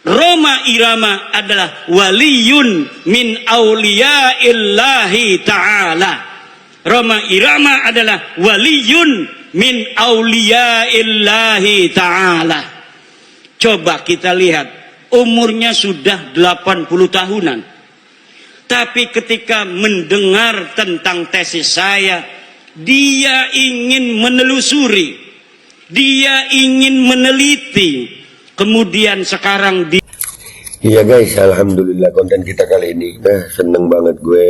Roma Irama adalah waliyun min auliyaillahi ta'ala. Roma Irama adalah waliyun min auliyaillahi ta'ala. Coba kita lihat, umurnya sudah 80 tahunan. Tapi ketika mendengar tentang tesis saya, dia ingin menelusuri, dia ingin meneliti. Kemudian sekarang di... Iya guys, alhamdulillah konten kita kali ini. Seneng banget gue.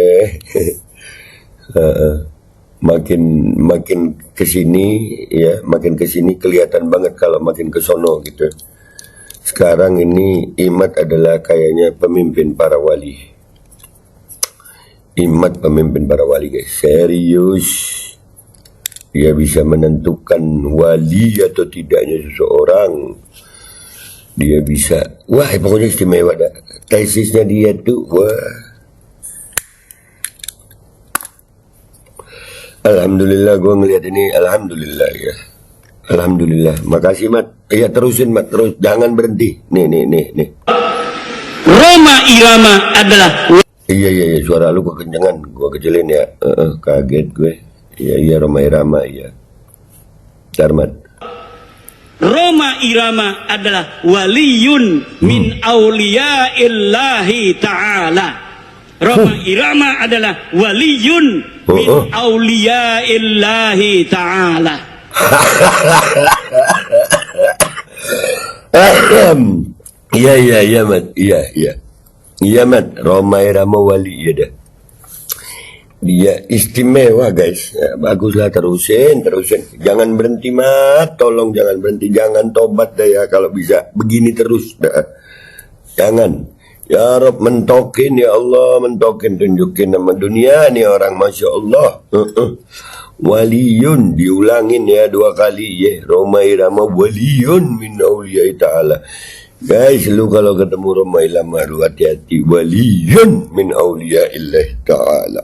makin kesini ya, makin kesini kelihatan banget kalau makin kesono gitu. Sekarang ini Imad adalah kayaknya pemimpin para wali. Imad pemimpin para wali guys, serius. Dia bisa menentukan wali atau tidaknya seseorang. Dia bisa, wah pokoknya istimewa dah. Tesisnya dia tuh, wah. Alhamdulillah gue ngelihat ini, alhamdulillah ya. Alhamdulillah, makasih Mat. Iya terusin Mat, terus jangan berhenti. Nih. Roma Irama adalah... Iya, suara lu kekencangan, gue kecilin ya. Kaget gue. Iya, Roma Irama, iya. Darmat. Roma Irama adalah waliyun min auliyaillahi ta'ala. Roma Irama adalah waliyun min auliyaillahi ta'ala. Iya, Mat. Iya, Mat. Roma Irama wali, iya dah. Dia istimewa guys, ya, baguslah terusin. Jangan berhenti Mat, tolong jangan berhenti, jangan tobat dah ya kalau bisa begini terus dah. Jangan. Ya Rob mentokin ya Allah, mentokin tunjukin nama dunia nih orang, masya Allah. Waliyun diulangin ya 2 kali ya. Roma Irama waliyun min auliyai ta'ala. Guys, lu kalau ketemu Roma Irama lu hati-hati, waliyun min auliyaillahi ta'ala.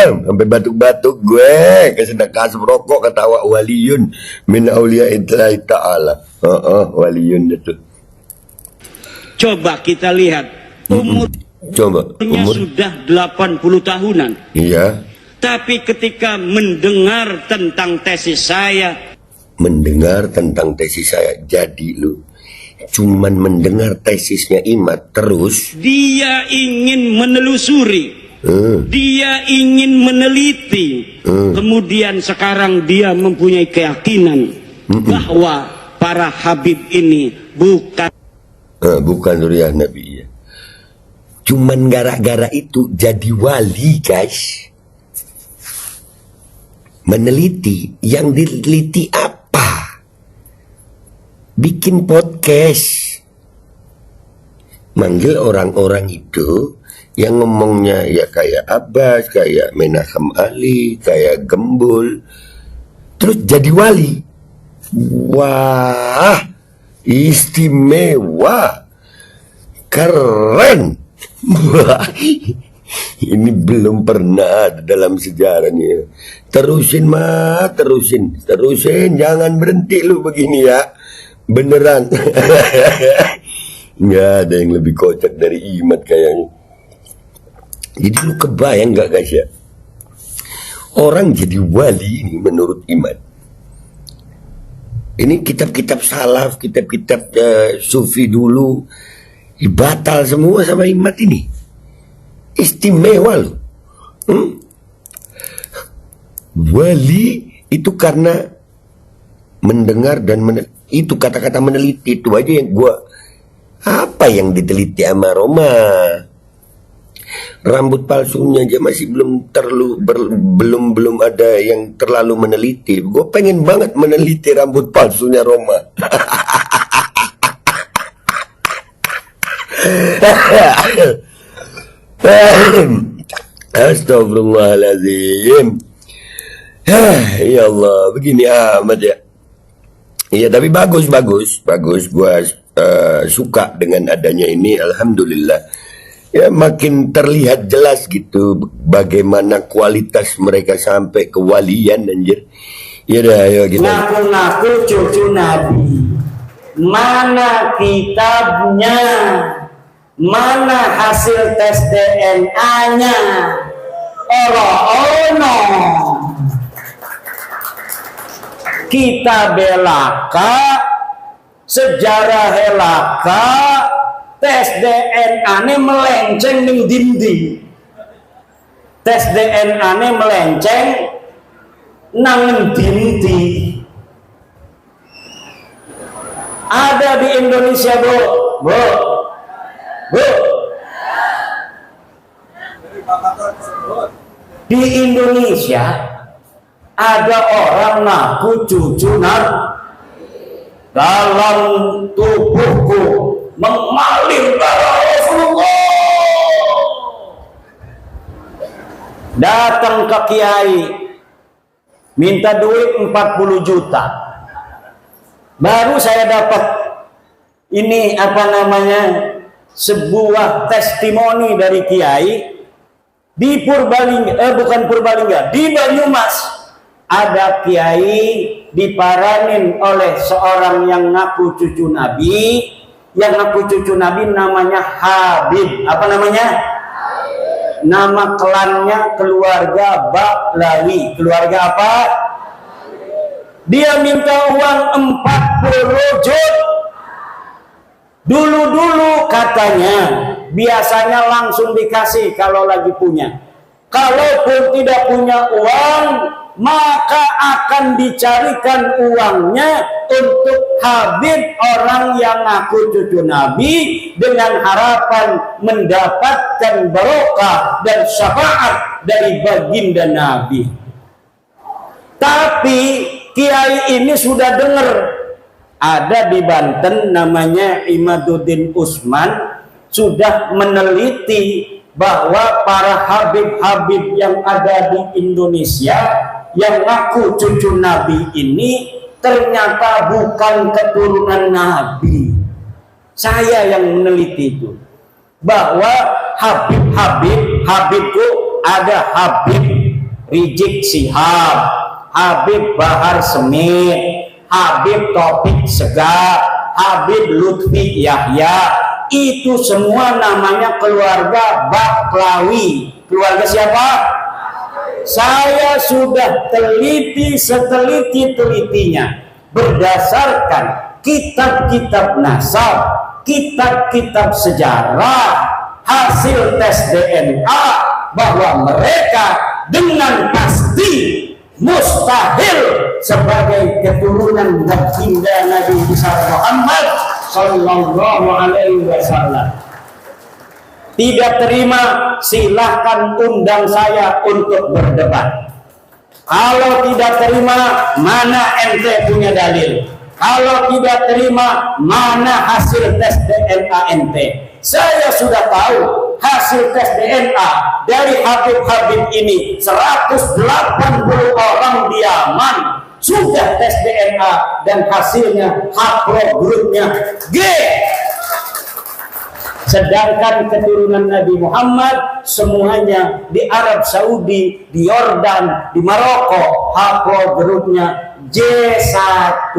Sampai batuk-batuk gue, kesedekah rokok ketawa waliyun min auliyaillahi ta'ala. Waliyun itu. Coba kita lihat, umurnya sudah 80 tahunan. Iya. Tapi ketika mendengar tentang tesis saya, jadi lu cuman mendengar tesisnya Imad terus, dia ingin menelusuri, dia ingin meneliti. Kemudian sekarang dia mempunyai keyakinan bahwa para habib ini bukan zuriat Nabi ya. Cuman gara-gara itu jadi wali guys. Meneliti, yang diteliti apa? Bikin podcast, manggil orang-orang itu yang ngomongnya ya kayak Abbas, kayak Menachem Ali, kayak Gembul, terus jadi wali. Wah, istimewa, keren. Ini belum pernah ada dalam sejarahnya. Terusin Mat, terusin, jangan berhenti lu begini ya. Beneran. Nggak ada yang lebih kocak dari Imad kayaknya. Jadi lu kebayang nggak guys ya, orang jadi wali ini menurut Imad. Ini kitab-kitab salaf, kitab-kitab sufi dulu batal semua sama Imad ini. Istimewa loh. Wali itu karena mendengar dan itu kata-kata meneliti itu aja yang gua, apa yang diteliti sama Roma. Rambut palsunya aja masih belum ada yang terlalu meneliti. Gue pengen banget meneliti rambut palsunya Roma. Astagfirullahaladzim. Ya Allah, begini amat ya. Iya, tapi bagus. Gua suka dengan adanya ini, alhamdulillah. Ya, makin terlihat jelas gitu bagaimana kualitas mereka sampai kewalian anjir. Iya dah, ayo kita. Ngaku-ngaku cucu Nabi. Mana kitabnya? Mana hasil tes DNA-nya? Ono. Kita belaka, sejarah helaka, tes DNA ini melenceng ning dinding. Tes DNA ini melenceng nang dinding. Ada di Indonesia, Bu. Di Indonesia ada orang ngaku cucu Nabi. Dalam tubuhku mengalir darah Rasulullah. Datang ke kiai, minta duit 40 juta. Baru saya dapat ini sebuah testimoni dari kiai di Purbalingga, bukan Purbalingga, di Banyumas. Ada kiai diparanin oleh seorang yang ngaku cucu Nabi. Yang ngaku cucu Nabi namanya Habib. Apa namanya? Nama klannya keluarga Baklawi. Keluarga apa? Dia minta uang 40 juta. Dulu katanya biasanya langsung dikasih kalau lagi punya. Kalaupun tidak punya uang, maka akan dicarikan uangnya untuk Habib, orang yang ngaku cucu Nabi, dengan harapan mendapatkan barokah dan syafaat dari baginda Nabi. Tapi kiai ini sudah dengar, ada di Banten namanya Imaduddin Usman, sudah meneliti bahwa para habib-habib yang ada di Indonesia yang ngaku cucu Nabi ini ternyata bukan keturunan Nabi. Saya yang meneliti itu, bahwa Habibku ada Habib Rizik Sihab, Habib Bahar Smith, Habib Taufik Segaf, Habib Lutfi Yahya. Itu semua namanya keluarga Baklawi. Keluarga siapa? Saya sudah teliti seteliti-telitinya berdasarkan kitab-kitab nasab, kitab-kitab sejarah, hasil tes DNA, bahwa mereka dengan pasti mustahil sebagai keturunan baginda Nabi besar Muhammad sallallahu alaihi wasallam. Tidak terima, silahkan undang saya untuk berdebat. Kalau tidak terima, mana ente punya dalil? Kalau tidak terima, mana hasil tes DNA ente? Saya sudah tahu hasil tes DNA dari Habib-Habib ini, 180 orang di Yaman sudah tes DNA dan hasilnya haplogrupnya G. Sedangkan keturunan Nabi Muhammad semuanya di Arab Saudi, di Yordan, di Maroko, haplogrupnya J1.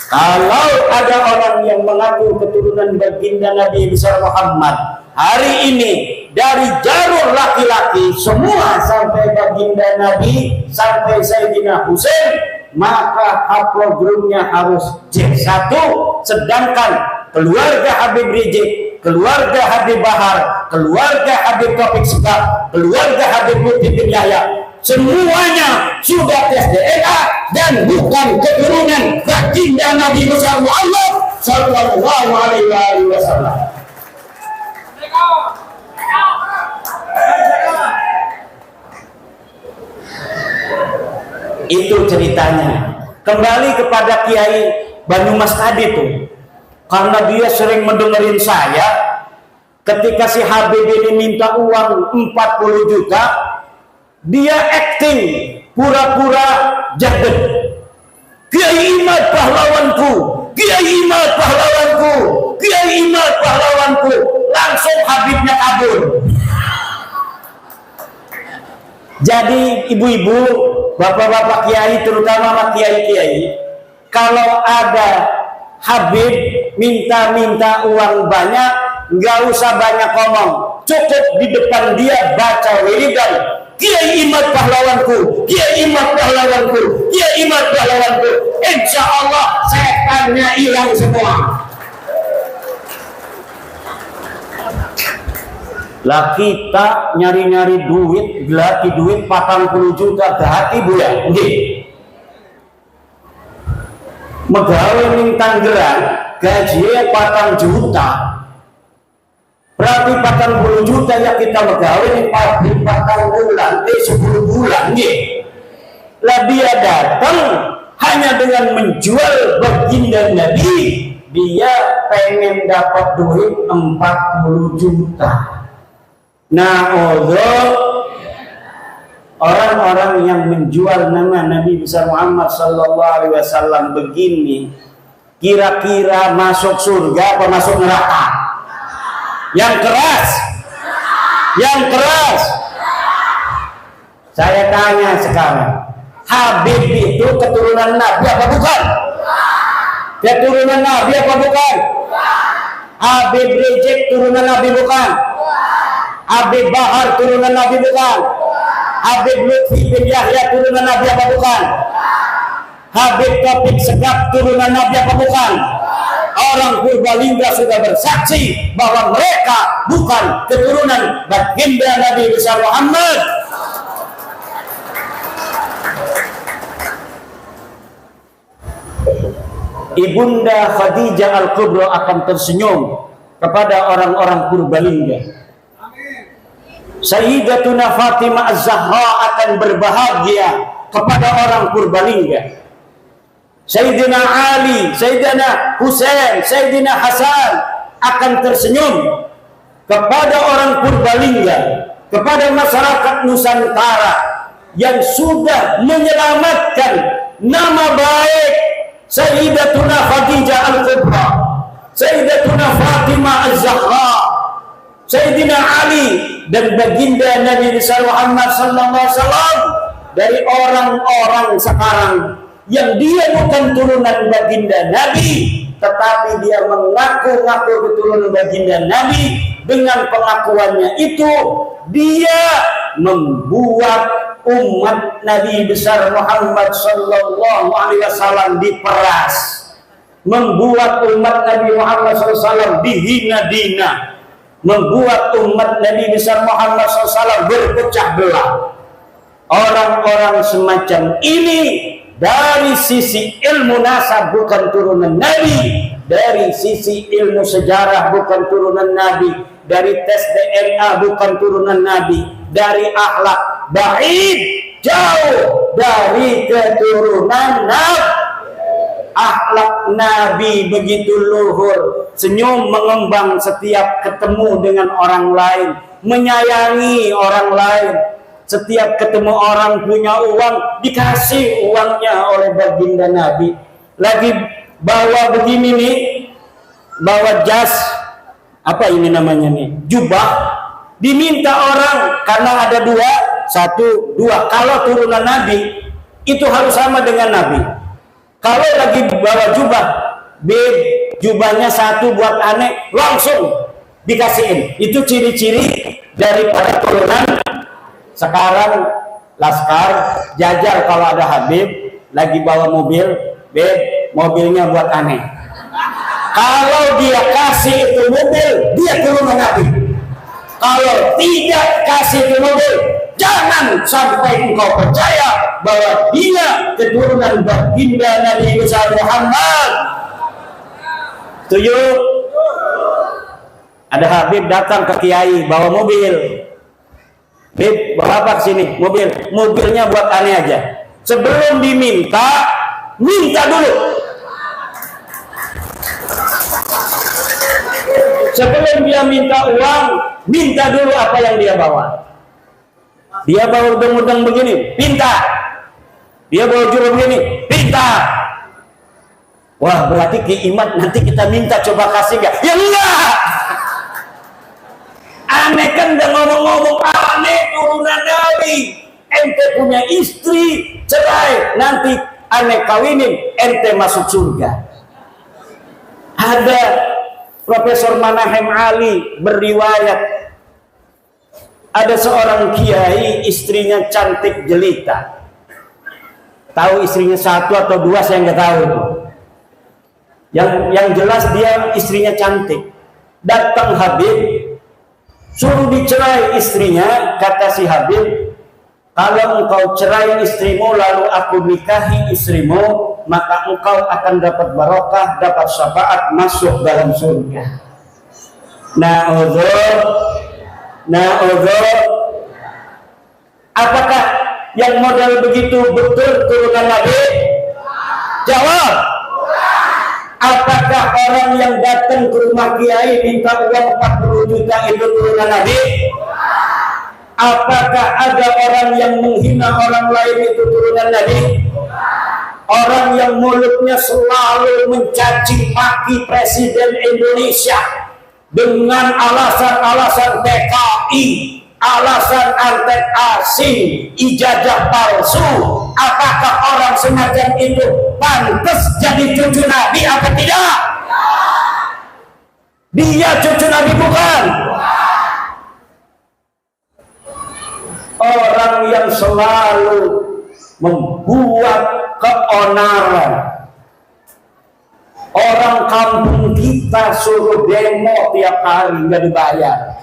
Kalau ada orang yang mengaku keturunan baginda Nabi besar Muhammad hari ini dari jalur laki-laki semua sampai baginda Nabi sampai Sayyidina Husain, maka haplogrupnya harus J1. Sedangkan keluarga Habib Rizik, keluarga Habib Bahar, keluarga Habib Taufik Segaf, keluarga Habib Lutfi bin Yahya, semuanya sudah tes DNA dan bukan keturunan baginda Nabi besar Muhammad sallallahu alaihi wasallam. Itu ceritanya. Kembali kepada Kiai Banyumas tadi tuh, karena dia sering mendengarin saya ketika si Habib ini minta uang 40 juta, dia acting pura-pura jadet. Kiai Imad pahlawanku, Kiai Imad pahlawanku, Kiai Imad pahlawanku. Langsung Habibnya kabur. Jadi ibu-ibu, bapak-bapak kiai, terutama kiai-kiai, kalau ada Habib minta uang banyak, nggak usah banyak ngomong, cukup di depan dia baca wiridan, Kiai Imad pahlawanku, Kiai Imad pahlawanku, Kiai Imad pahlawanku. Insya Allah setannya hilang semua. Lah kita nyari-nyari duit, gelati duit 40 juta ke hati bu ya, nggih. Megawe ning Tangerang gajinya 4 juta. Berarti 40 juta ya kita megawe ning pabrik 4 bulan, 10 bulan nggih. Lah dia datang hanya dengan menjual baginda Nabi, dia pengen dapat duit 40 juta. Nah, orang-orang yang menjual nama Nabi besar Muhammad sallallahu alaihi wasallam begini, kira-kira masuk surga atau masuk neraka? Yang keras. Yang keras. Saya tanya sekarang, Habib itu keturunan Nabi apa bukan? Keturunan Nabi apa bukan? Habib Rizik turunan Nabi bukan? Habib Bahar turunan Nabi bukan? Habib Lutfi bin Yahya turunan Nabi apa bukan? Habib Taufik Segaf turunan Nabi apa bukan? Orang Purbalingga sudah bersaksi bahwa mereka bukan keturunan baginda Nabi besar Muhammad. Ibunda Khadijah Al-Kubra akan tersenyum kepada orang-orang Purbalingga. Sayyidatuna Fatimah Az-Zahra akan berbahagia kepada orang Purbalingga. Sayyidina Ali, Sayyidina Husain, Sayyidina Hasan akan tersenyum kepada orang Purbalingga, kepada masyarakat Nusantara yang sudah menyelamatkan nama baik Sayyidatuna Khadijah Al-Kubra, Sayyidatuna Fatimah Az-Zahra, Sayyidina Ali dan baginda Nabi besar Muhammad sallallahu alaihi wasallam dari orang-orang sekarang yang dia bukan turunan baginda Nabi, tetapi dia mengaku-ngaku keturunan baginda Nabi. Dengan pengakuannya itu dia membuat umat Nabi besar Muhammad sallallahu alaihi wasallam diperas, membuat umat Nabi Muhammad sallallahu alaihi wasallam dihina-dina, membuat umat Nabi besar Muhammad SAW berpecah belah. Orang-orang semacam ini dari sisi ilmu nasab bukan turunan Nabi, dari sisi ilmu sejarah bukan turunan Nabi, dari tes DNA bukan turunan Nabi, dari akhlak baik jauh dari keturunan Nabi. Akhlak Nabi begitu luhur, senyum mengembang setiap ketemu dengan orang lain, menyayangi orang lain. Setiap ketemu orang punya uang, dikasih uangnya oleh baginda Nabi. Lagi bawa begini nih, bawa jas, apa ini namanya nih, jubah, diminta orang karena ada dua, satu, dua. Kalau turunan Nabi itu harus sama dengan Nabi. Kalau lagi bawa jubah, beb, jubahnya satu buat aneh, langsung dikasihin. Itu ciri-ciri daripada turunan. Sekarang Laskar, Jajar kalau ada Habib lagi bawa mobil, beb, mobilnya buat aneh. Kalau dia kasih itu mobil, dia turunan Nabi. Kalau tidak kasih itu mobil, jangan sampai engkau percaya bahwa dia keturunan baginda Nabi besar Muhammad. Setuju? Ada Habib datang ke Kiai bawa mobil. Habib, bawa apa sini? Mobil. Mobilnya buat aneh aja. Sebelum diminta, minta dulu. Sebelum dia minta uang, minta dulu apa yang dia bawa. Dia bawa udang-udang begini, pinta. Dia bawa juru begini, pinta. Wah, berarti Ki Imad nanti kita minta coba kasih nggak? Ya enggak. Aneh kan udah ngomong-ngomong aneh turunan Nabi. ente punya istri, cerai, nanti ane kawinin, ente masuk surga. Ada Profesor Manahem Ali beriwayat, ada seorang kiai istrinya cantik jelita. Tahu istrinya satu atau dua saya nggak tahu. Yang jelas dia istrinya cantik. Datang Habib, suruh dicerai istrinya. Kata si Habib, kalau engkau cerai istrimu lalu aku nikahi istrimu, maka engkau akan dapat barokah, dapat syafaat, masuk dalam surga. Na'udzubillah. Apakah yang model begitu betul turunan Nabi? Jawab. Apakah orang yang datang ke rumah kiai minta uang 40 juta itu turunan Nabi? Apakah ada orang yang menghina orang lain itu turunan Nabi? Orang yang mulutnya selalu mencaci maki Presiden Indonesia dengan alasan-alasan PKI, alasan antek asing, ijazah palsu. Apakah orang semacam itu pantas jadi cucu Nabi atau tidak? Dia cucu Nabi bukan? Orang yang selalu membuat keonaran. Orang kampung kita suruh demo tiap hari nggak dibayar.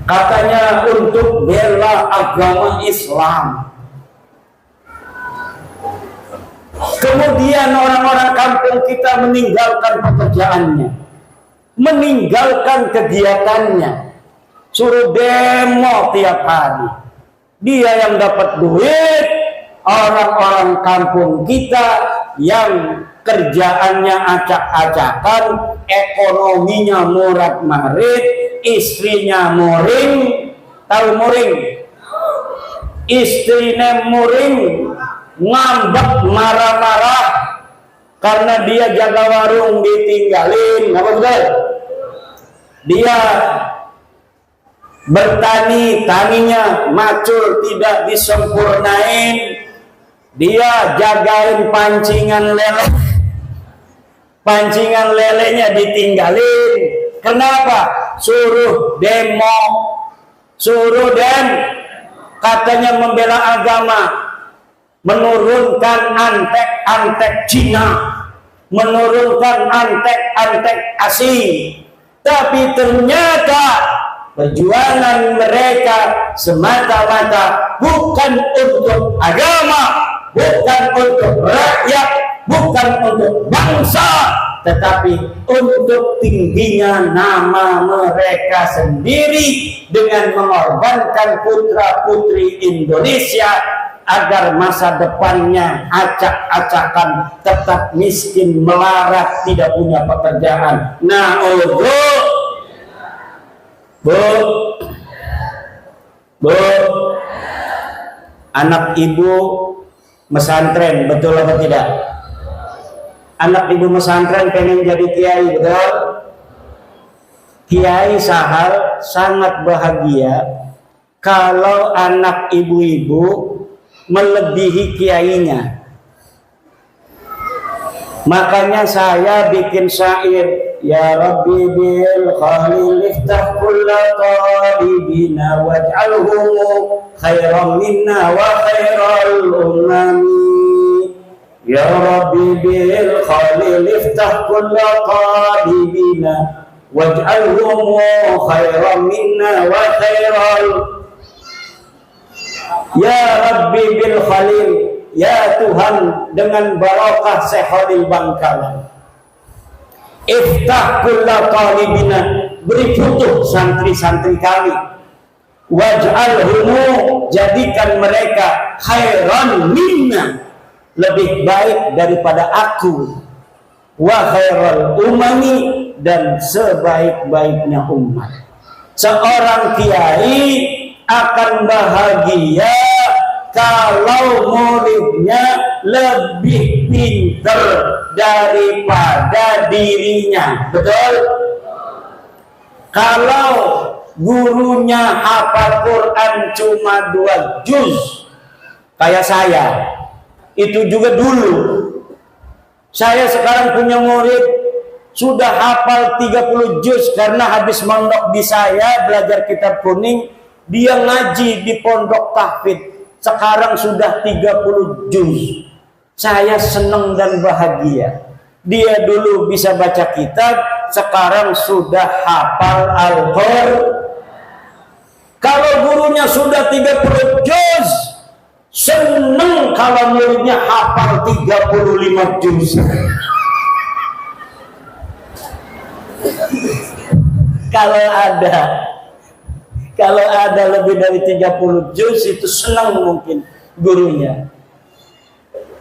Katanya untuk bela agama Islam. Kemudian orang-orang kampung kita meninggalkan pekerjaannya, meninggalkan kegiatannya, suruh demo tiap hari. Dia yang dapat duit, orang-orang kampung kita yang kerjaannya acak-acakan, ekonominya morat-marit, istrinya muring. Tahu muring? Istrinya muring, ngambek, marah-marah karena dia jaga warung ditinggalin. Apa betul? Dia bertani, taninya macul tidak disempurnain. Dia jagain pancingan lele, pancingan lelenya ditinggalin. Kenapa? Suruh demo, katanya membela agama, menurunkan antek-antek Cina, menurunkan antek-antek asing. Tapi ternyata perjuangan mereka semata-mata bukan untuk agama, bukan untuk rakyat, bukan untuk bangsa, tetapi untuk tingginya nama mereka sendiri dengan mengorbankan putra-putri Indonesia agar masa depannya acak-acakan, tetap miskin, melarat, tidak punya pekerjaan. Nah, Bu, anak ibu mesantren, betul atau tidak? Anak ibu mesantren pengen jadi kiai, betul? Kiai Sahal sangat bahagia kalau anak ibu-ibu melebihi kiainya. Makanya saya bikin syair, ya Rabbi bil khalil iftah kulla talibina waj'alhu khairan minna wa khairal umami. Ya Rabbi bil khalil iftah kulla talibina waj'alhu khairan minna wa khairal. Ya Rabbi bil Khalil, ya Tuhan dengan barokah Syekh Khalil Bangkalan, iftah kulla talibina, beri futuh santri-santri kami, waj'alhumu, jadikan mereka khairan minna, lebih baik daripada aku, wa khairal umami, dan sebaik-baiknya umat. Seorang kiai akan bahagia kalau muridnya lebih pintar daripada dirinya. Betul? Kalau gurunya hafal Quran cuma 2 juz kayak saya. Itu juga dulu. Saya sekarang punya murid sudah hafal 30 juz karena habis mondok di saya belajar kitab kuning, dia ngaji di pondok tahfidz. Sekarang sudah 30 juz. Saya senang dan bahagia. Dia dulu bisa baca kitab, sekarang sudah hafal Al-Qur'an. Kalau gurunya sudah 30 juz, senang kalau muridnya hafal 35 juz. Kalau ada lebih dari 30 juz itu senang mungkin gurunya.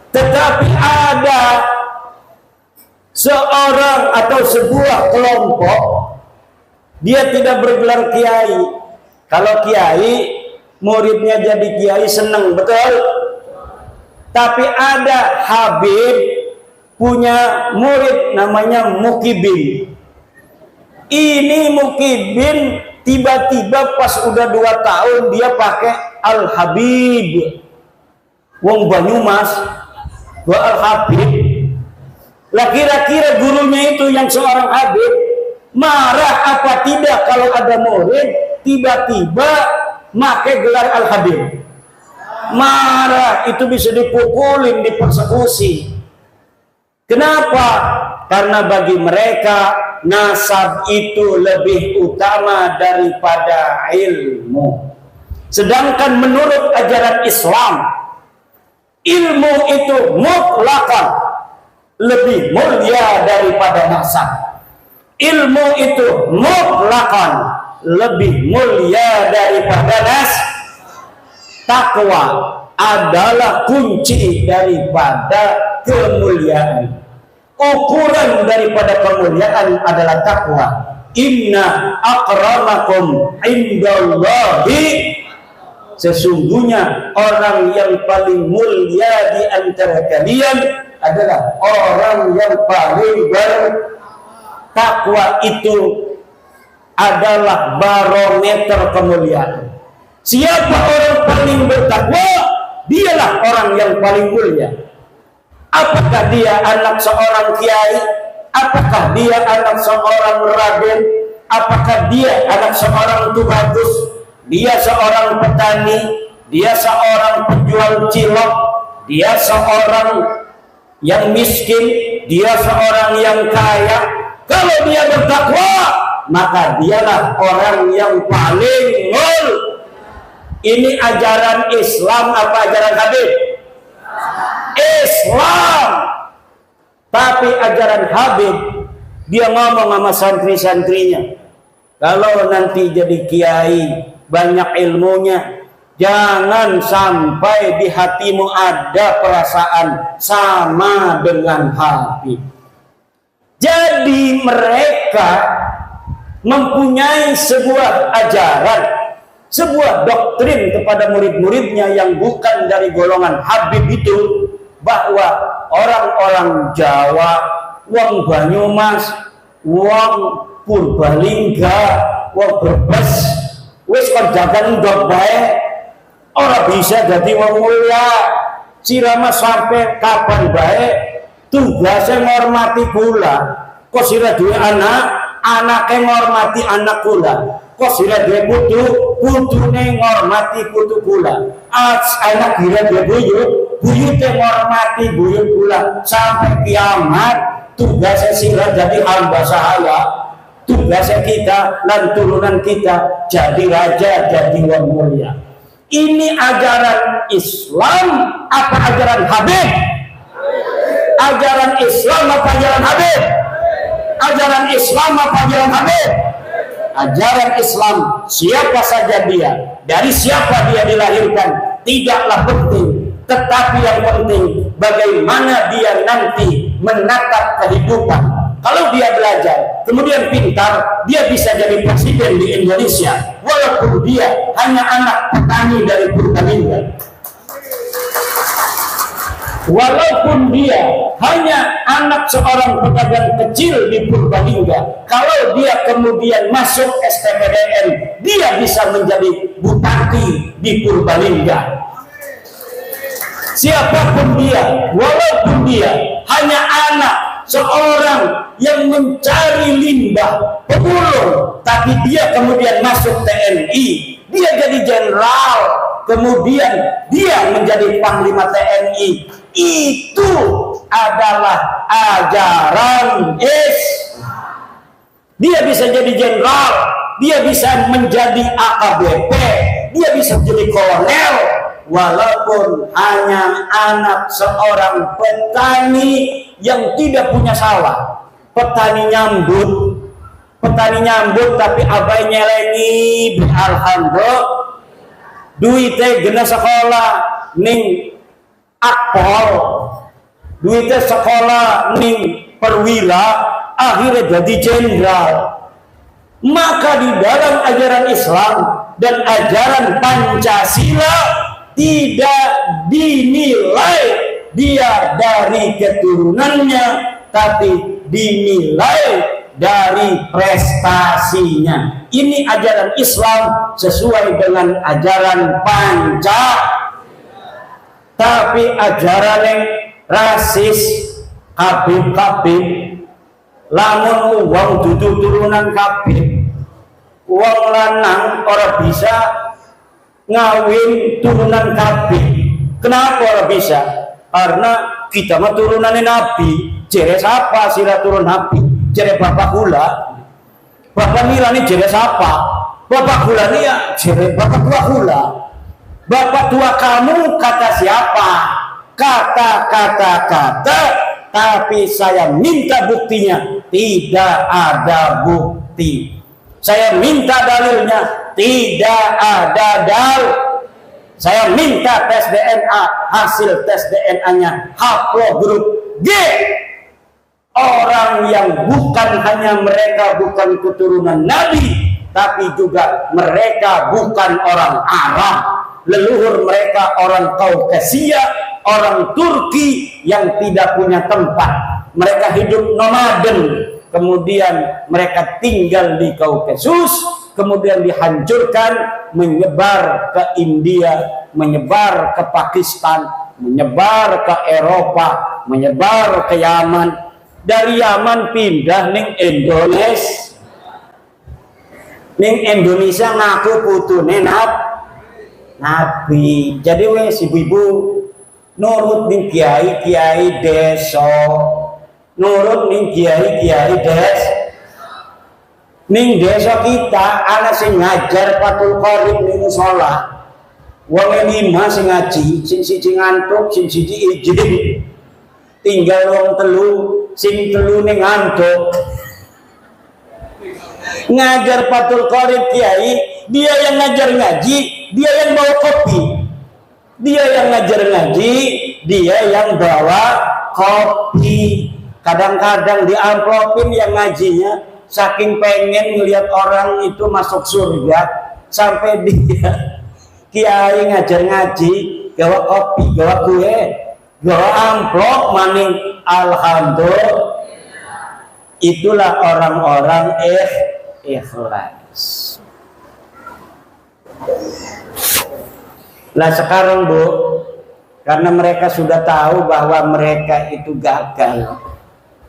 Tetapi ada seorang atau sebuah kelompok, dia tidak bergelar kiai. Kalau kiai, muridnya jadi kiai senang, betul? Tapi ada Habib punya murid namanya Mukibin. Ini Mukibin tiba-tiba pas udah 2 tahun dia pakai Al-Habib. Wong Banyumas, gua Al-Habib. Lah kira-kira gurunya itu yang seorang Habib marah apa tidak kalau ada murid tiba-tiba pakai gelar Al-Habib? Marah, itu bisa dipukulin, dipersekusi. Kenapa? Karena bagi mereka nasab itu lebih utama daripada ilmu. Sedangkan menurut ajaran Islam, ilmu itu mutlakkan lebih mulia daripada nasab. Ilmu itu mutlakkan lebih mulia daripada nasab. Takwa adalah kunci daripada kemuliaan. Ukuran daripada kemuliaan adalah takwa. Inna akramakum indallahi, sesungguhnya orang yang paling mulia di antara kalian adalah orang yang paling bertakwa. Itu adalah barometer kemuliaan. Siapa orang paling bertakwa, dialah orang yang paling mulia. Apakah dia anak seorang kiai? Apakah dia anak seorang raden? Apakah dia anak seorang tubagus? Dia seorang petani? Dia seorang penjual cilok? Dia seorang yang miskin? Dia seorang yang kaya? Kalau dia bertakwa, maka dialah orang yang paling mulia. Ini ajaran Islam apa ajaran Habib? Islam. Tapi ajaran Habib, dia ngomong sama santri-santrinya, kalau nanti jadi kiai banyak ilmunya, jangan sampai di hatimu ada perasaan sama dengan Habib. Jadi mereka mempunyai sebuah ajaran, sebuah doktrin kepada murid-muridnya yang bukan dari golongan Habib itu, bahwa orang-orang Jawa, wong Banyumas, wong Purbalingga, wong Brebes, wis kerjakan ndok bae, ora bisa jadi wong mulia. Sirama sampai kapan bae tugasnya ngormati kula. Kok sira duwe anak, anake ngormati anak kula. Kok sira duwe putu, putune ngormati putu kula. Anak kira duwe buyut, buyute ngormati buyut kula. Sampai kiamat tugasnya sira jadi hamba sahaya. Tugasnya kita dan turunan kita jadi raja, jadi wong mulia. Ini ajaran Islam apa ajaran Habib? Ajaran Islam apa ajaran Habib? Ajaran Islam apa ajaran Habib? Ajaran Islam, siapa saja dia, dari siapa dia dilahirkan, tidaklah penting. Tetapi yang penting, bagaimana dia nanti menatap kehidupan. Kalau dia belajar, kemudian pintar, dia bisa jadi presiden di Indonesia, walaupun dia hanya anak petani dari Purbalingga. walaupun dia hanya anak seorang pedagang kecil di Purbalingga, kalau dia kemudian masuk STPDN, dia bisa menjadi bupati di Purbalingga. Siapapun dia, walaupun dia hanya anak seorang yang mencari limbah pemulung, tapi dia kemudian masuk TNI, dia jadi jenderal, kemudian dia menjadi panglima TNI, itu adalah ajaran Dia bisa jadi jenderal, dia bisa menjadi AKBP, dia bisa jadi kolonel, walaupun hanya anak seorang petani yang tidak punya sawah. Petani nyambut tapi abai nyelengi, alhamdulillah duitnya gena sekolah ning akpol, duitnya sekolah ning perwira, akhirnya jadi jenderal. Maka di dalam ajaran Islam dan ajaran Pancasila tidak dinilai dia dari keturunannya, tapi dinilai dari prestasinya. Ini ajaran Islam sesuai dengan ajaran Pancasila. Tapi ajaran yang rasis, kabib-kabib, lamun uang dudu turunan kabib, uang lanang orang bisa ngawin turunan kabib. Kenapa orang bisa? Karena kita mah turunannya Nabi. Jere siapa sira turun Nabi? Jere bapak kula. Bapak nilani jere siapa? Bapak kula nih ya jere bapak tua kula. Bapak tua kamu kata siapa? Kata, tapi saya minta buktinya. Tidak ada bukti. Saya minta dalilnya. Tidak ada dalil. Saya minta tes DNA, hasil tes DNA-nya haplo grup G. Orang yang bukan hanya mereka bukan keturunan Nabi, tapi juga mereka bukan orang Arab. Leluhur mereka orang Kaukasia, orang Turki yang tidak punya tempat. Mereka hidup nomaden, kemudian mereka tinggal di Kaukasus, kemudian dihancurkan, menyebar ke India, menyebar ke Pakistan, menyebar ke Eropa, menyebar ke Yaman. Dari Yaman pindah ning Indonesia. Ning Indonesia ngaku putune Nabi. Jadi wes ibu-ibu nurut ning kiai-kiai desa, nurut ning kiai-kiai ning desa kita ana sing ngajar Fathul Qorib ning musala. Wong 5 sing ngaji, sing siji ngantuk, sing siji izin. Tinggal wong telu, sing telu ning ngantuk. Ngajar Fathul Qorib kiai, dia yang ngajar ngaji, dia yang bawa kopi. Dia yang ngajar ngaji, dia yang bawa kopi. Kadang-kadang diamplopin yang ngajinya, saking pengen melihat orang itu masuk surga, sampai dia kiai ngajar ngaji, gawa kopi, gawa kue, gawa amplop maning, alhamdulillah. Itulah orang-orang ikhlas. Lah sekarang Bu, karena mereka sudah tahu bahwa mereka itu gagal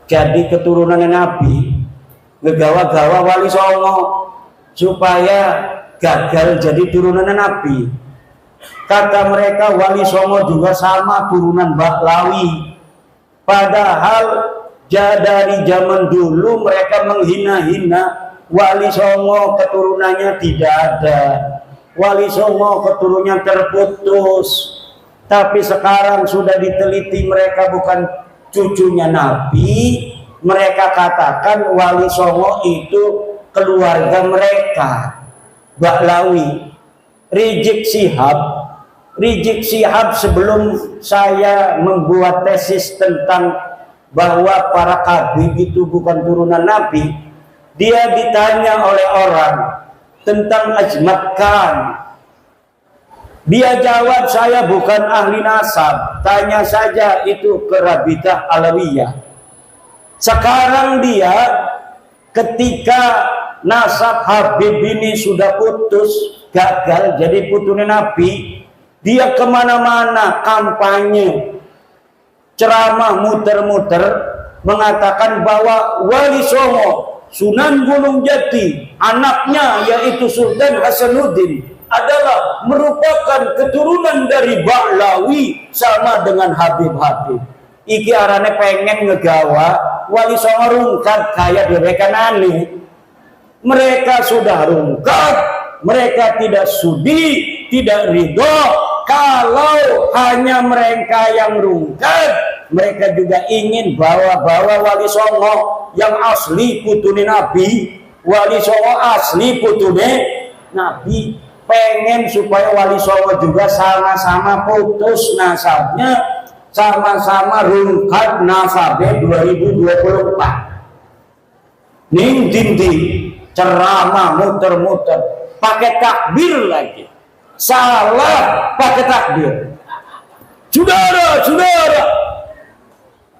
jadi keturunan Nabi, ngegawa-gawa Wali Songo supaya gagal jadi turunan Nabi. Kata mereka Wali Songo juga sama turunan Baklawi. Padahal dari zaman dulu mereka menghina-hina Wali Songo, keturunannya tidak ada. Wali Songo keturunannya terputus. Tapi sekarang sudah diteliti mereka bukan cucunya Nabi. Mereka katakan Wali Songo itu keluarga mereka, Baklawi. Rizik Syihab sebelum saya membuat tesis tentang bahwa para kabir itu bukan turunan Nabi, dia ditanya oleh orang tentang Ajmat Khan. Dia jawab, saya bukan ahli nasab. Tanya saja itu ke Rabitah Alawiyah. Sekarang dia ketika nasab Habib ini sudah putus, gagal jadi putune Nabi, dia kemana-mana kampanye, ceramah muter-muter, mengatakan bahwa Wali Songo Sunan Gunung Jati, anaknya yaitu Sultan Hasanuddin, adalah merupakan keturunan dari Ba'lawi sama dengan Habib-Habib. Iki arane pengen ngegawa Wali Songo rungkat kayak direkanani. Mereka sudah rungkat, mereka tidak sudi, tidak ridho. Kalau hanya mereka yang rungkat, mereka juga ingin bawa-bawa Wali Songo yang asli putune Nabi. Wali Songo asli putune Nabi. Pengen supaya Wali Songo juga sama-sama putus nasabnya, sama-sama rungkat nasabnya 2024. Ning dindi ceramah muter-muter, pakai takbir lagi. Salah pakai takbir. Saudara,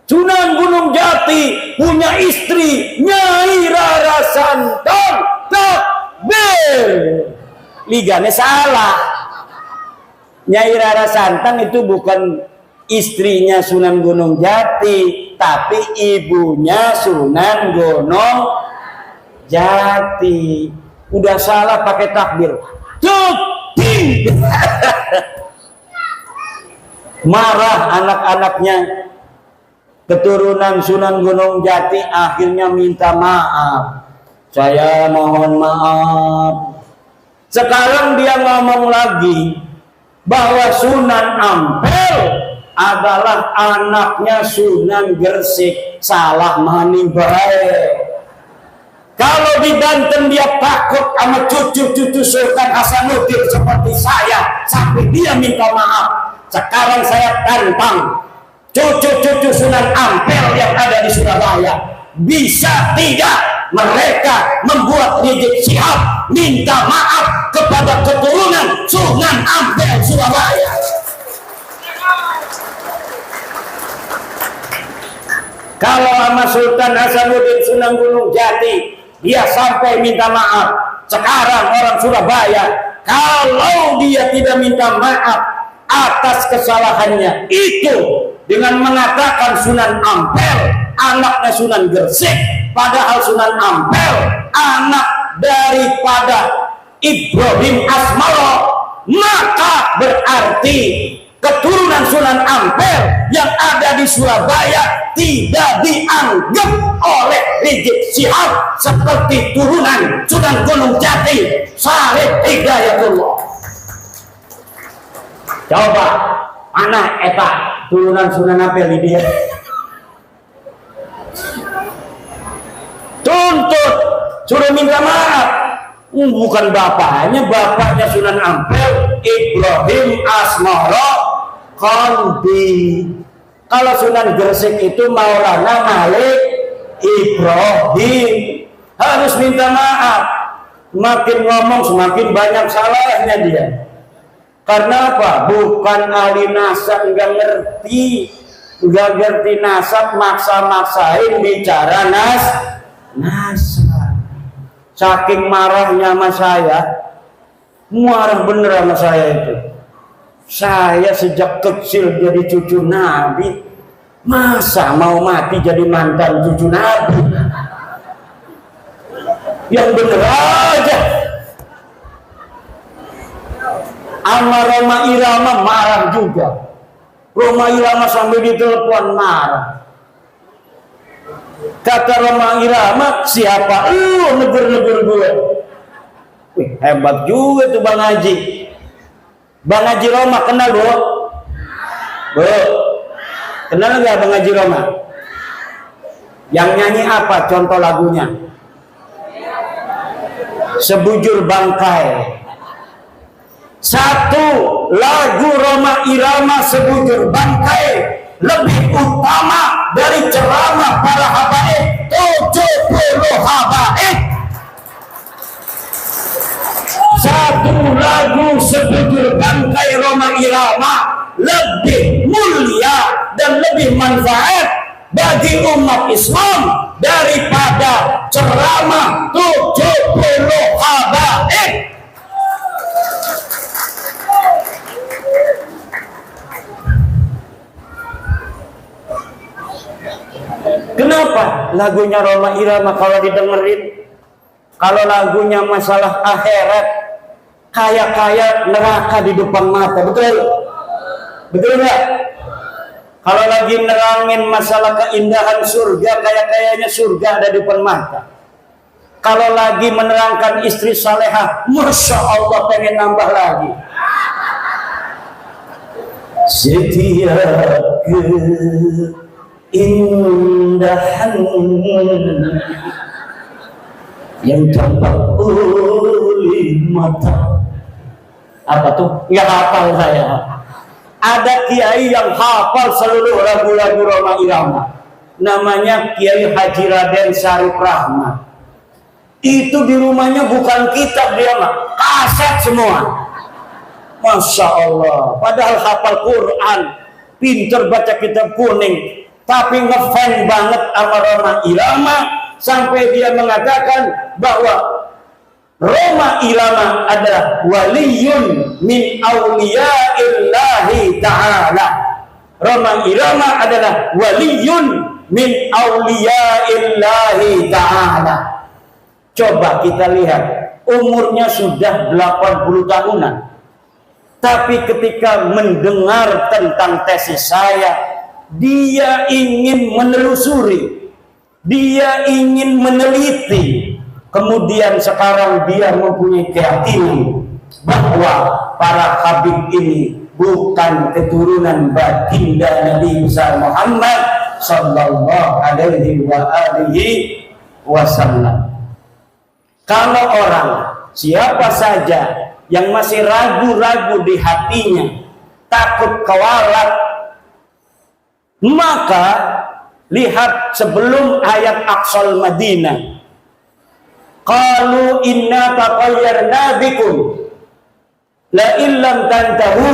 Sunan Gunung Jati punya istri Nyai Rara Santang, takbir. Ligane salah. Nyai Rara Santang itu bukan istrinya Sunan Gunung Jati, tapi ibunya Sunan Gunung Jati. Udah salah pakai takbir. Marah anak-anaknya, keturunan Sunan Gunung Jati akhirnya minta maaf. Saya mohon maaf. Sekarang dia ngomong lagi bahwa Sunan Ampel adalah anaknya Sunan Gresik. Salah maning bae. Kalau di Banten dia takut sama cucu-cucu Sultan Hasanuddin seperti saya, sampai dia minta maaf. Sekarang saya tantang cucu-cucu Sunan Ampel yang ada di Surabaya, bisa tidak mereka membuat Rizik Syihab minta maaf kepada keturunan Sunan Ampel Surabaya? Kalau sama Sultan Hasanuddin Sunan Gunung Jati dia sampai minta maaf, sekarang orang Surabaya kalau dia tidak minta maaf atas kesalahannya itu dengan mengatakan Sunan Ampel anaknya Sunan Gresik, padahal Sunan Ampel anak daripada Ibrahim Asmara, maka berarti keturunan Sunan Ampel yang ada di Surabaya tidak dianggap oleh Rizik Syihab seperti turunan Sunan Gunung Jati Syarif Hidayatullah. Coba anak eta turunan Sunan Ampel ini dia tuntut, suruh minta maaf. Bukan bapaknya Sunan Ampel Ibrahim Asmara Kondi. Kalau Sunan Gresik itu Maulana Malik Ibrahim, harus minta maaf. Makin ngomong semakin banyak salahnya dia. Karena apa? Bukan ahli nasab, nggak ngerti nasab, maksa-maksain bicara nasab. Saking marahnya sama saya, marah bener sama saya itu. Saya sejak kecil jadi cucu Nabi, masa mau mati jadi mantan cucu Nabi? Yang bener aja. Sama Roma Irama marah juga. Roma Irama sambil ditelepon marah. Kata Roma Irama, siapa lu negur-negur gue? Wih, hebat juga tuh Bang Haji. Bang Haji Roma kenal bu? Bu, kenal nggak Bang Haji Roma? Yang nyanyi apa contoh lagunya? Sebujur Bangkai. Satu lagu Roma Irama Sebujur Bangkai lebih utama dari ceramah para habaib 70 habaib. Satu lagu Sebujur Bangkai bagi umat Islam daripada ceramah 70 habaib. Kenapa lagunya Roma Irama kalau didengerin, kalau lagunya masalah akhirat, kaya-kaya neraka di depan mata, betul? Betul nggak? Kalau lagi nerangin masalah keindahan surga, kaya-kayanya surga ada di depan mata. Kalau lagi menerangkan istri salehah, Masya Allah pengen nambah lagi. Setiap keindahan yang tampak oleh mata. Apa tuh? Nggak hafal saya. Ada kiai yang hafal seluruh lagu-lagu Roma Irama. Namanya Kiai Haji Raden Syarif Rahmat. Itu di rumahnya bukan kitab dia mah, kaset semua. Masya Allah. Padahal hafal Quran, pinter baca kitab kuning, tapi ngefan banget sama Roma Irama sampai dia mengatakan bahwa Roma Irama adalah waliyun min awliyaillahi ta'ala. Roma Irama adalah waliyun min awliyaillahi ta'ala. Coba kita lihat, umurnya sudah 80 tahunan. Tapi ketika mendengar tentang tesis saya, dia ingin menelusuri, dia ingin meneliti. Kemudian sekarang dia mempunyai keyakinan bahwa para habib ini bukan keturunan baginda Nabi Muhammad sallallahu alaihi wasallam. Kalau orang siapa saja yang masih ragu-ragu di hatinya, takut kewalat, maka lihat sebelum ayat Aqsal Madinah. Qalu inna tatayyarna bikum la illam tantahu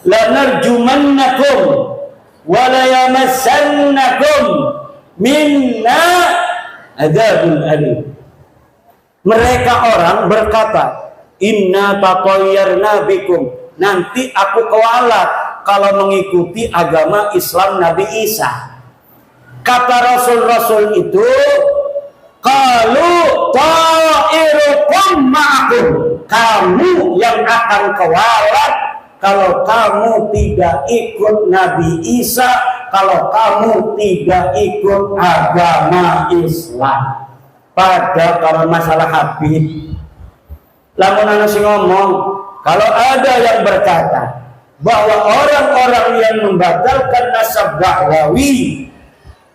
lanarjumannakum wa la yamassannakum minna adzabun alim. Mereka orang berkata, inna tatayyarna bikum, nanti aku kewalat kalau mengikuti agama Islam Nabi Isa. Kata Rasul-Rasul itu, kalau ta'irukum ma'akum, kamu yang akan kewalat kalau kamu tidak ikut Nabi Isa, kalau kamu tidak ikut agama Islam. Pada kalau masalah Habib, lamun ana sing ngomong, kalau ada yang berkata bahwa orang-orang yang membatalkan nasab Ba'lawi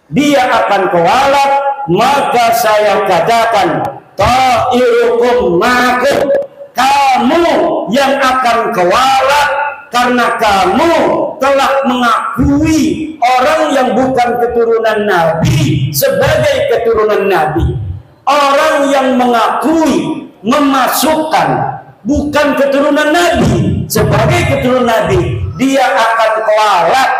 dia akan kewalat, maka saya katakan ta'irukum ma'akum, kamu yang akan kewalat karena kamu telah mengakui orang yang bukan keturunan Nabi sebagai keturunan Nabi. Orang yang mengakui memasukkan bukan keturunan Nabi sebagai keturunan Nabi, dia akan kewalat.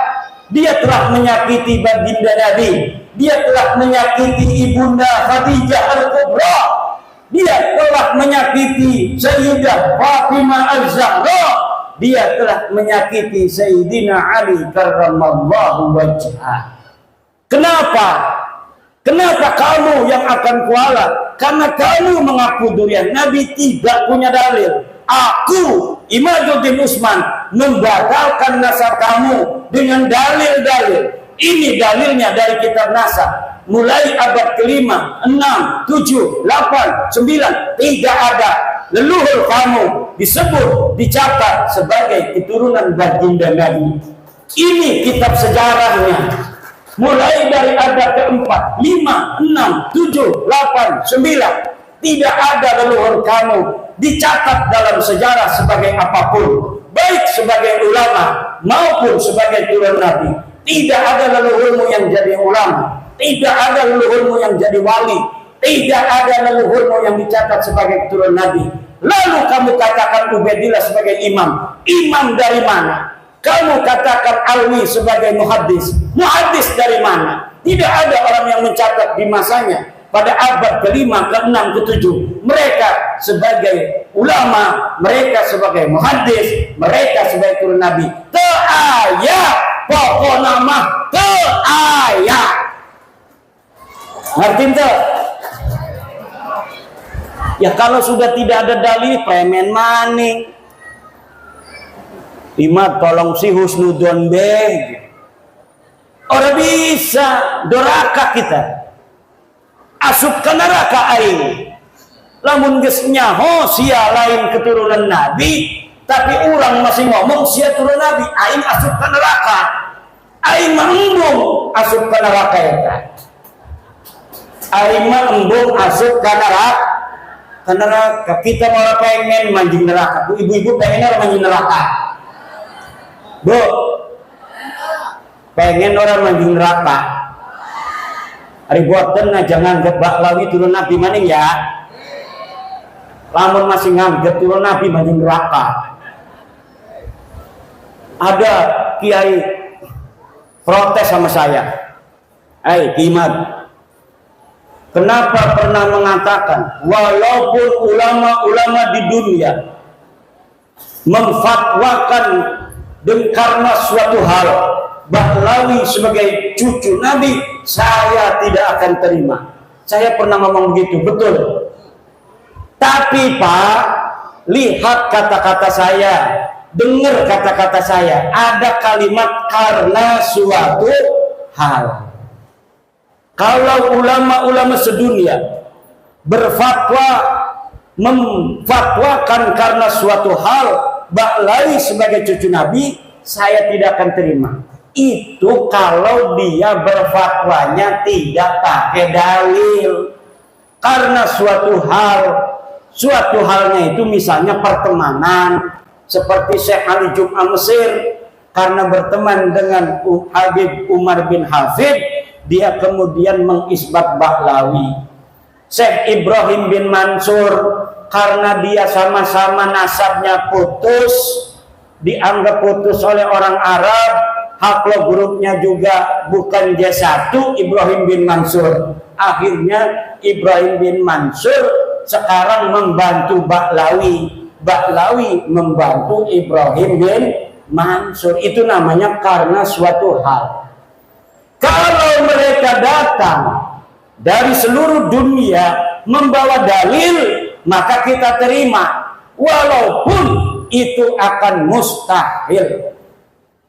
Dia telah menyakiti baginda Nabi, dia telah menyakiti ibunda Khadijah Al-Kubra, dia telah menyakiti Sayyidah Fatimah Al-Zahra, dia telah menyakiti Sayyidina Ali karramallahu wajhah. Kenapa? Kenapa kamu yang akan kualat? Karena kamu mengaku durian. Nabi tidak punya dalil. Aku, Imaduddin Usman, membatalkan nasab kamu dengan dalil-dalil. Ini dalilnya dari kitab nasab. Mulai abad kelima, 6, 7, 8, 9, tidak ada leluhur kamu disebut, dicatat sebagai keturunan baginda Nabi. Ini kitab sejarahnya. Mulai dari abad keempat, 5, 6, 7, 8, 9, tidak ada leluhur kamu dicatat dalam sejarah sebagai apapun, baik sebagai ulama maupun sebagai turun Nabi. Tidak ada leluhurmu yang jadi ulama, tidak ada leluhurmu yang jadi wali, tidak ada leluhurmu yang dicatat sebagai turun Nabi. Lalu kamu katakan Ubaidillah sebagai imam. Imam dari mana? Kamu katakan Alwi sebagai muhaddis. Muhaddis dari mana? Tidak ada orang yang mencatat di masanya pada abad ke-5, ke-6, ke-7. Mereka sebagai ulama, mereka sebagai muhaddis, mereka sebagai turun nabi. Teaya, pokok nama teaya. Ngerti tuh? Ya kalau sudah tidak ada dalil, premen maning. Imam tolong si husnudon beg. Orang bisa doraka kita. Asup ke neraka aing. Lamun geus nyaho sia lain keturunan nabi, tapi orang masih ngomong sia turun nabi, aing asup ke neraka. Aing mah embung asup ke neraka eta. Aing mah embung asup ke neraka. Kita mau pengen manjing neraka. Bu ibu-ibu pengen orang manjing neraka. Bu, pengen orang manjing neraka. Ari buatan jangan gebak lawi turun nabi maning ya. Lamun masih nganggep turun nabi manjing neraka. Ada kiai protes sama saya. Kimat, kenapa pernah mengatakan walaupun ulama-ulama di dunia memfatwakan karena suatu hal Bahlawi sebagai cucu Nabi, saya tidak akan terima. Saya pernah ngomong begitu, betul. Tapi Pak, lihat kata-kata saya, dengar kata-kata saya. Ada kalimat karena suatu hal. Kalau ulama-ulama sedunia berfatwa, memfatwakan karena suatu hal Bahlawi sebagai cucu Nabi, saya tidak akan terima. Itu kalau dia berfatwanya tidak pakai dalil. Karena suatu halnya itu misalnya pertemanan, seperti Syekh Ali Jum'ah Mesir, karena berteman dengan Habib Umar bin Hafid, dia kemudian mengisbat Bahlawi. Syekh Ibrahim bin Mansur, karena dia sama-sama nasabnya putus, dianggap putus oleh orang Arab, haplogrupnya juga bukan J1, Ibrahim bin Mansur. Akhirnya Ibrahim bin Mansur sekarang membantu Bahlawi. Bahlawi membantu Ibrahim bin Mansur. Itu namanya karena suatu hal. Kalau mereka datang dari seluruh dunia membawa dalil, maka kita terima, walaupun itu akan mustahil.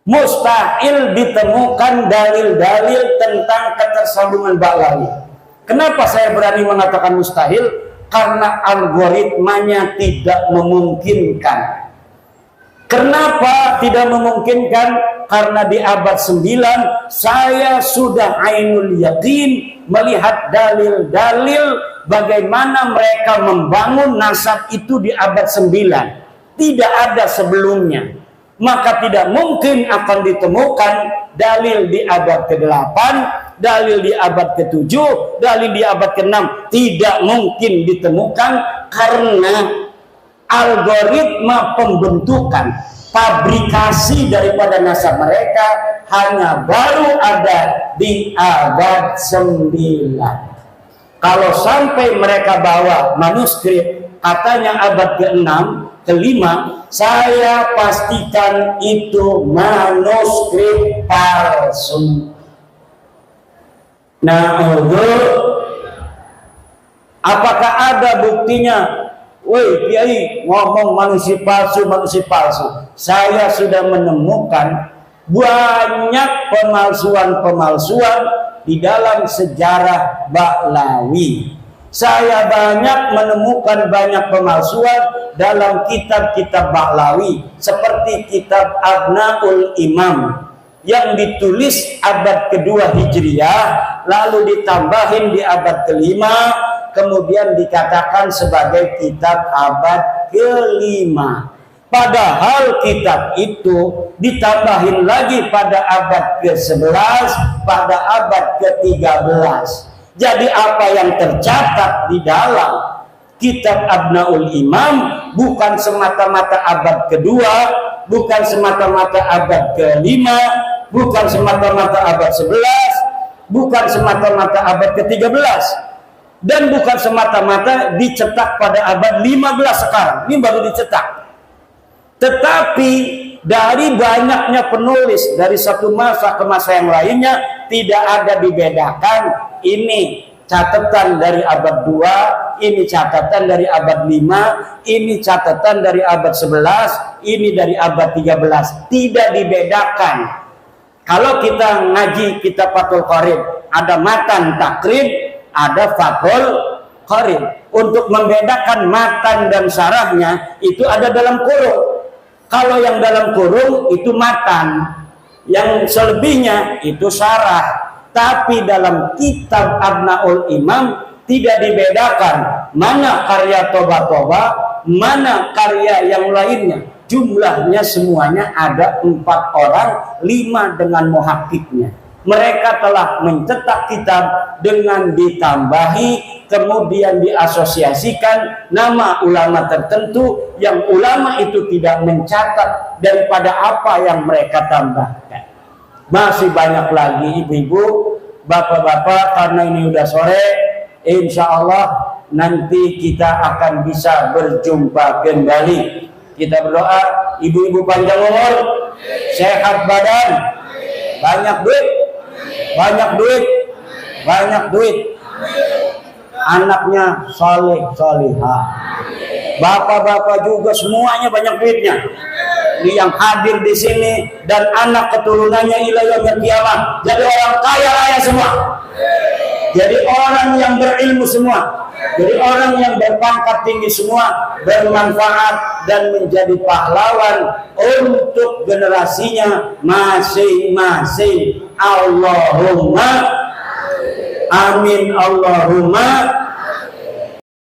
Mustahil ditemukan dalil-dalil tentang ketersambungan Bahlawi. Kenapa saya berani mengatakan mustahil? Karena algoritmanya tidak memungkinkan. Kenapa tidak memungkinkan? Karena di abad 9 saya sudah ainul yakin melihat dalil-dalil bagaimana mereka membangun nasab itu di abad 9. Tidak ada sebelumnya. Maka tidak mungkin akan ditemukan dalil di abad ke-8, dalil di abad ke-7, dalil di abad ke-6. Tidak mungkin ditemukan karena algoritma pembentukan, fabrikasi daripada nasab mereka hanya baru ada di abad 9. Kalau sampai mereka bawa manuskrip, katanya abad ke-6, ke-5, saya pastikan itu manuskrip palsu. Nah, apakah ada buktinya? Woi, Kiai ngomong manuskrip palsu. Saya sudah menemukan banyak pemalsuan di dalam sejarah Bahlawi. Saya banyak menemukan banyak pemalsuan dalam kitab-kitab Bahlawi, seperti kitab Abnaul Imam yang ditulis abad kedua Hijriah, lalu ditambahin di abad ke-5, kemudian dikatakan sebagai kitab abad ke-5. Padahal kitab itu ditambahin lagi pada abad ke-11, pada abad ke-13. Jadi apa yang tercatat di dalam kitab Abnaul Imam bukan semata-mata abad kedua, bukan semata-mata abad ke-5, bukan semata-mata abad 11, bukan semata-mata abad ke-13, dan bukan semata-mata dicetak pada abad 15 sekarang. Ini baru dicetak. Tetapi dari banyaknya penulis dari satu masa ke masa yang lainnya, tidak ada dibedakan ini catatan dari abad 2, ini catatan dari abad 5, ini catatan dari abad 11, ini dari abad 13. Tidak dibedakan. Kalau kita ngaji kitab Fathul Qorib, ada matan takrib, ada Fathul Qorib. Untuk membedakan matan dan syarahnya itu ada dalam kurung. Kalau yang dalam kurung itu matan, yang selebihnya itu syarah. Tapi dalam kitab Abnaul Imam tidak dibedakan mana karya Toba-Toba, mana karya yang lainnya. Jumlahnya semuanya ada 4 orang, 5 dengan muhakkiknya. Mereka telah mencetak kitab dengan ditambahi, kemudian diasosiasikan nama ulama tertentu yang ulama itu tidak mencatat daripada apa yang mereka tambahkan. Masih banyak lagi ibu-ibu, bapak-bapak, karena ini udah sore, insya Allah nanti kita akan bisa berjumpa kembali. Kita berdoa, ibu-ibu panjang umur, sehat badan, banyak duit, banyak duit, banyak duit, anaknya soleh solihah, bapak-bapak juga semuanya banyak duitnya. Ini yang hadir di sini dan anak keturunannya ila yaumil qiyamah jadi orang kaya raya semua, jadi orang yang berilmu semua, jadi orang yang berpangkat tinggi semua, bermanfaat dan menjadi pahlawan untuk generasinya masing-masing. Allahumma amin, Allahumma